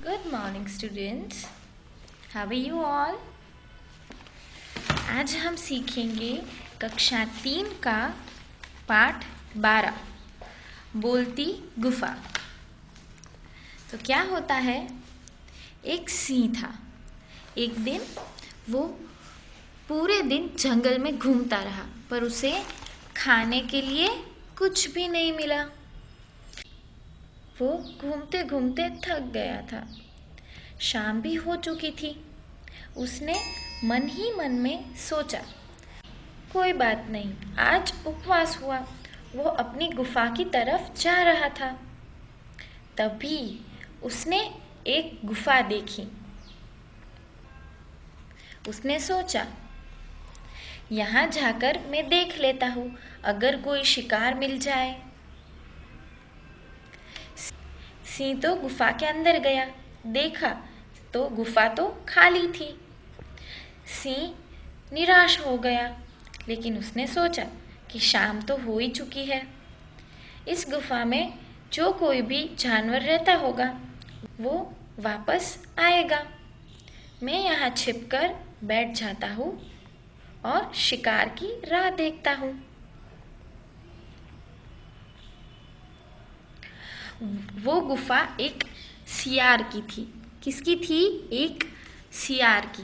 Good morning students. How are you all? आज हम सीखेंगे कक्षा 3 का पाठ 12 बोलती गुफा। तो क्या होता है, एक सिंह था। एक दिन वो पूरे दिन जंगल में घूमता रहा, पर उसे खाने के लिए कुछ भी नहीं मिला। वो घूमते घूमते थक गया था। शाम भी हो चुकी थी। उसने मन ही मन में सोचा, कोई बात नहीं, आज उपवास हुआ। वो अपनी गुफा की तरफ जा रहा था। तभी उसने एक गुफा देखी। उसने सोचा, यहाँ जाकर मैं देख लेता हूँ, अगर कोई शिकार मिल जाए। सिंह तो गुफा के अंदर गया। देखा तो गुफा तो खाली थी। सिंह निराश हो गया, लेकिन उसने सोचा कि शाम तो हो ही चुकी है। इस गुफा में जो कोई भी जानवर रहता होगा वो वापस आएगा। मैं यहाँ छिपकर बैठ जाता हूँ और शिकार की राह देखता हूँ। वो गुफा एक सियार की थी। किसकी थी? एक सियार की।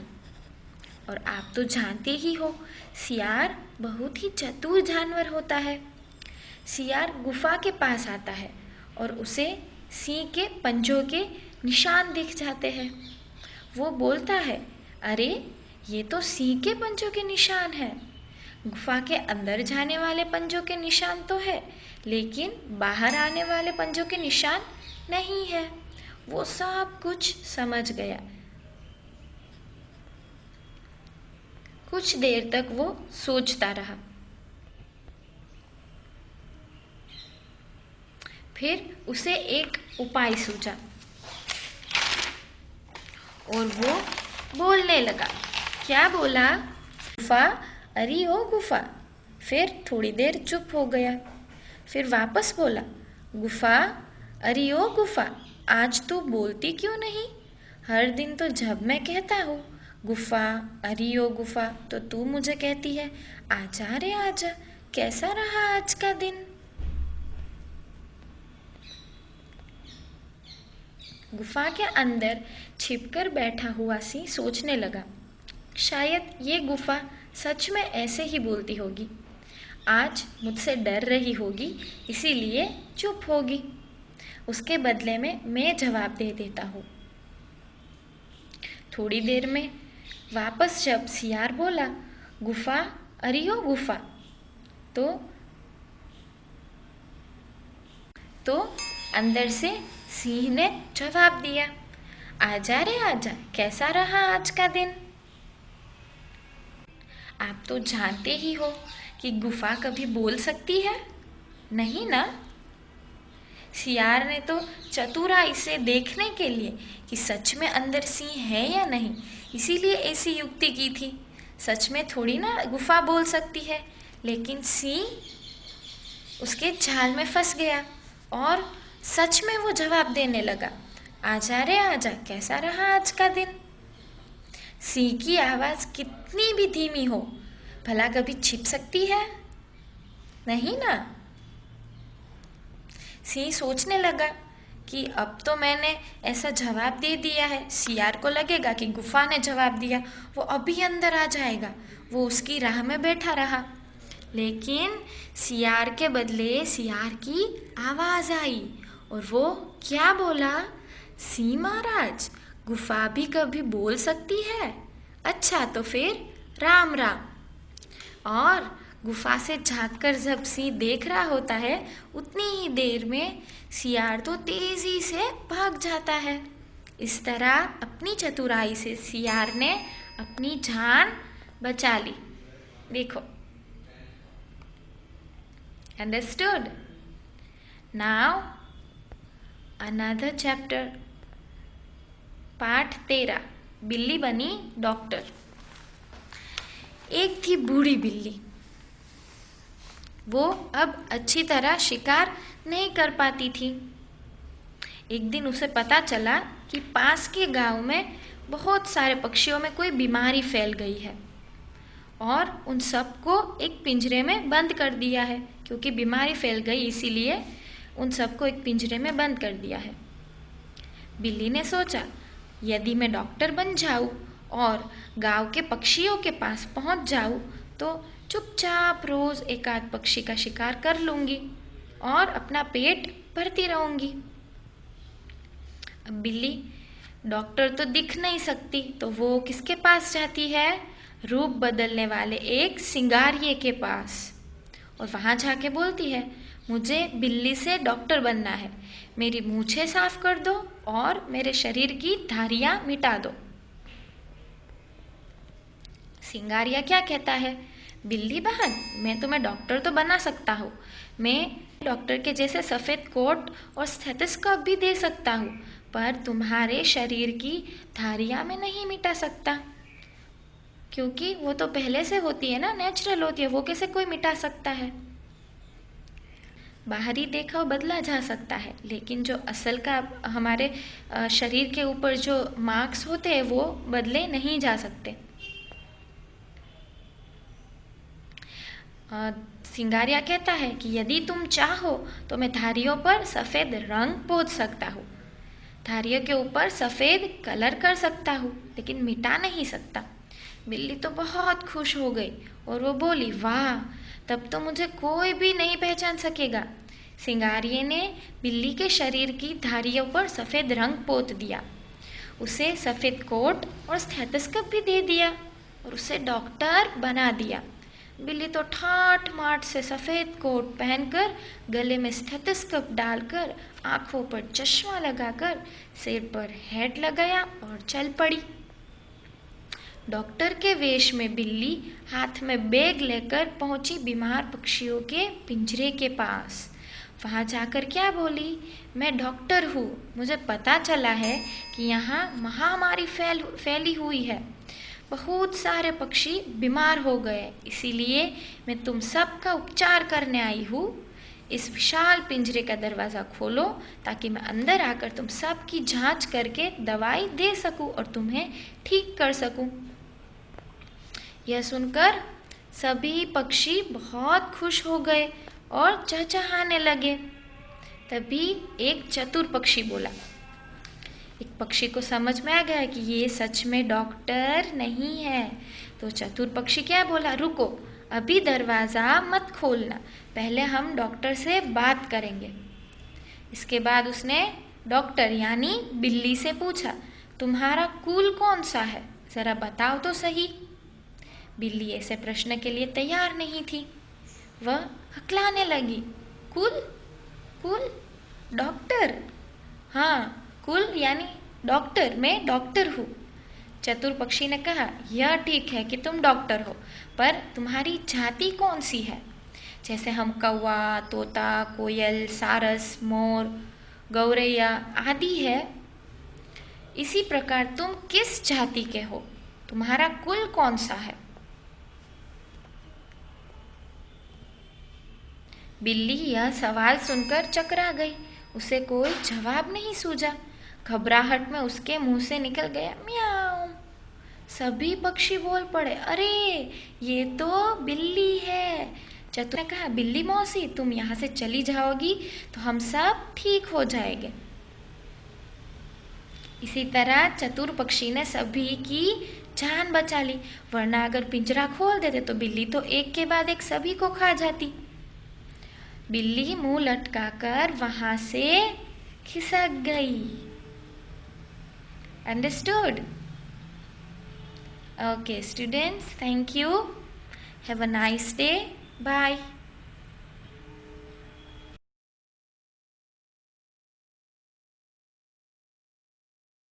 और आप तो जानते ही हो, सियार बहुत ही चतुर जानवर होता है। सियार गुफा के पास आता है और उसे सिंह के पंजों के निशान दिख जाते हैं। वो बोलता है, अरे ये तो सिंह के पंजों के निशान हैं। गुफा के अंदर जाने वाले पंजों के निशान तो है, लेकिन बाहर आने वाले पंजों के निशान नहीं है। वो सब कुछ समझ गया। कुछ देर तक वो सोचता रहा। फिर उसे एक उपाय सूझा और वो बोलने लगा। क्या बोला? गुफा, अरे ओ गुफा। फिर थोड़ी देर चुप हो गया। फिर वापस बोला, गुफा, अरे ओ गुफा, आज तू बोलती क्यों नहीं? हर दिन तो जब मैं कहता हूँ गुफा, अरे ओ गुफा, तो तू मुझे कहती है आजा रे आजा। कैसा रहा आज का दिन? गुफा के अंदर छिपकर बैठा हुआ सिंह सोचने लगा, शायद ये गुफा सच में ऐसे ही बोलती होगी। आज मुझसे डर रही होगी, इसीलिए चुप होगी। उसके बदले में मैं जवाब दे देता हूँ। थोड़ी देर में वापस जब सियार बोला, गुफा, अरे ओ गुफा, तो अंदर से सिंह ने जवाब दिया, आजा रे आजा। कैसा रहा आज का दिन? आप तो जानते ही हो कि गुफा कभी बोल सकती है नहीं ना। सियार ने तो चतुराई से देखने के लिए कि सच में अंदर सिंह है या नहीं, इसीलिए ऐसी युक्ति की थी। सच में थोड़ी ना गुफा बोल सकती है, लेकिन सिंह उसके जाल में फंस गया और सच में वो जवाब देने लगा, आजा रे आजा। कैसा रहा आज का दिन? सिंह की आवाज़ कितनी भी धीमी हो, भला कभी छिप सकती है नहीं ना। सिंह सोचने लगा कि अब तो मैंने ऐसा जवाब दे दिया है, सियार को लगेगा कि गुफा ने जवाब दिया, वो अभी अंदर आ जाएगा। वो उसकी राह में बैठा रहा, लेकिन सियार के बदले सियार की आवाज़ आई और वो क्या बोला, सिंह महाराज, गुफा भी कभी बोल सकती है? अच्छा तो फिर राम राम। और गुफा से झांककर जब सिंह देख रहा होता है, उतनी ही देर में सियार तो तेजी से भाग जाता है। इस तरह अपनी चतुराई से सियार ने अपनी जान बचा ली। देखो, अंडरस्टूड? नाउ अनदर चैप्टर, पाठ 13, बिल्ली बनी डॉक्टर। एक थी बूढ़ी बिल्ली। वो अब अच्छी तरह शिकार नहीं कर पाती थी। एक दिन उसे पता चला कि पास के गांव में बहुत सारे पक्षियों में कोई बीमारी फैल गई है और उन सबको एक पिंजरे में बंद कर दिया है, क्योंकि बीमारी फैल गई इसीलिए उन सबको एक पिंजरे में बंद कर दिया है। बिल्ली ने सोचा, यदि मैं डॉक्टर बन जाऊं और गांव के पक्षियों के पास पहुंच जाऊं तो चुपचाप रोज एक आध पक्षी का शिकार कर लूंगी और अपना पेट भरती रहूंगी। अब बिल्ली डॉक्टर तो दिख नहीं सकती, तो वो किसके पास जाती है? रूप बदलने वाले एक सिंगारिये के पास, और वहाँ जाके बोलती है, मुझे बिल्ली से डॉक्टर बनना है, मेरी मूछें साफ कर दो और मेरे शरीर की धारियाँ मिटा दो। सिंगारिया क्या कहता है? बिल्ली बहन, मैं तुम्हें डॉक्टर तो बना सकता हूँ, मैं डॉक्टर के जैसे सफ़ेद कोट और स्टेथोस्कोप भी दे सकता हूँ, पर तुम्हारे शरीर की धारियाँ मैं नहीं मिटा सकता, क्योंकि वो तो पहले से होती है ना, नेचुरल होती है, वो कैसे कोई मिटा सकता है। बाहरी देखाव बदला जा सकता है, लेकिन जो असल का हमारे शरीर के ऊपर जो मार्क्स होते हैं वो बदले नहीं जा सकते। सिंगारिया कहता है कि यदि तुम चाहो तो मैं धारियों पर सफ़ेद रंग पोत सकता हूँ, धारियों के ऊपर सफ़ेद कलर कर सकता हूँ, लेकिन मिटा नहीं सकता। बिल्ली तो बहुत खुश हो गई और वो बोली, वाह, तब तो मुझे कोई भी नहीं पहचान सकेगा। सिंगारिये ने बिल्ली के शरीर की धारियों पर सफ़ेद रंग पोत दिया, उसे सफ़ेद कोट और स्टेथोस्कोप भी दे दिया और उसे डॉक्टर बना दिया। बिल्ली तो ठाठ माठ से सफ़ेद कोट पहनकर, गले में स्टेथोस्कोप डालकर, आँखों पर चश्मा लगाकर, सिर पर हैट लगाया और चल पड़ी। डॉक्टर के वेश में बिल्ली हाथ में बैग लेकर पहुंची बीमार पक्षियों के पिंजरे के पास। वहां जाकर क्या बोली, मैं डॉक्टर हूँ, मुझे पता चला है कि यहाँ महामारी फैली हुई है, बहुत सारे पक्षी बीमार हो गए, इसीलिए मैं तुम सब का उपचार करने आई हूँ। इस विशाल पिंजरे का दरवाज़ा खोलो ताकि मैं अंदर आकर तुम सब की जांच करके दवाई दे सकूं और तुम्हें ठीक कर सकूं। यह सुनकर सभी पक्षी बहुत खुश हो गए और चहचहाने लगे। तभी एक चतुर पक्षी बोला। एक पक्षी को समझ में आ गया कि ये सच में डॉक्टर नहीं है, तो चतुर पक्षी क्या बोला, रुको, अभी दरवाज़ा मत खोलना, पहले हम डॉक्टर से बात करेंगे। इसके बाद उसने डॉक्टर यानी बिल्ली से पूछा, तुम्हारा कुल कौन सा है, ज़रा बताओ तो सही। बिल्ली ऐसे प्रश्न के लिए तैयार नहीं थी, वह हकलाने लगी, कुल कुल डॉक्टर, हाँ कुल यानी डॉक्टर, मैं डॉक्टर हूँ। चतुर पक्षी ने कहा, यह ठीक है कि तुम डॉक्टर हो, पर तुम्हारी जाति कौन सी है? जैसे हम कौवा, तोता, कोयल, सारस, मोर, गौरैया आदि है, इसी प्रकार तुम किस जाति के हो, तुम्हारा कुल कौन सा है? बिल्ली यह सवाल सुनकर चकरा गई, उसे कोई जवाब नहीं सूझा। घबराहट में उसके मुंह से निकल गया म्याऊं। सभी पक्षी बोल पड़े, अरे ये तो बिल्ली है। चतुर ने कहा, बिल्ली मौसी, तुम यहाँ से चली जाओगी तो हम सब ठीक हो जाएंगे। इसी तरह चतुर पक्षी ने सभी की जान बचा ली, वरना अगर पिंजरा खोल देते तो बिल्ली तो एक के बाद एक सभी को खा जाती। बिल्ली मुंह लटकाकर वहां से खिसक गई। Understood? Okay, students, thank you. Have a nice day. Bye.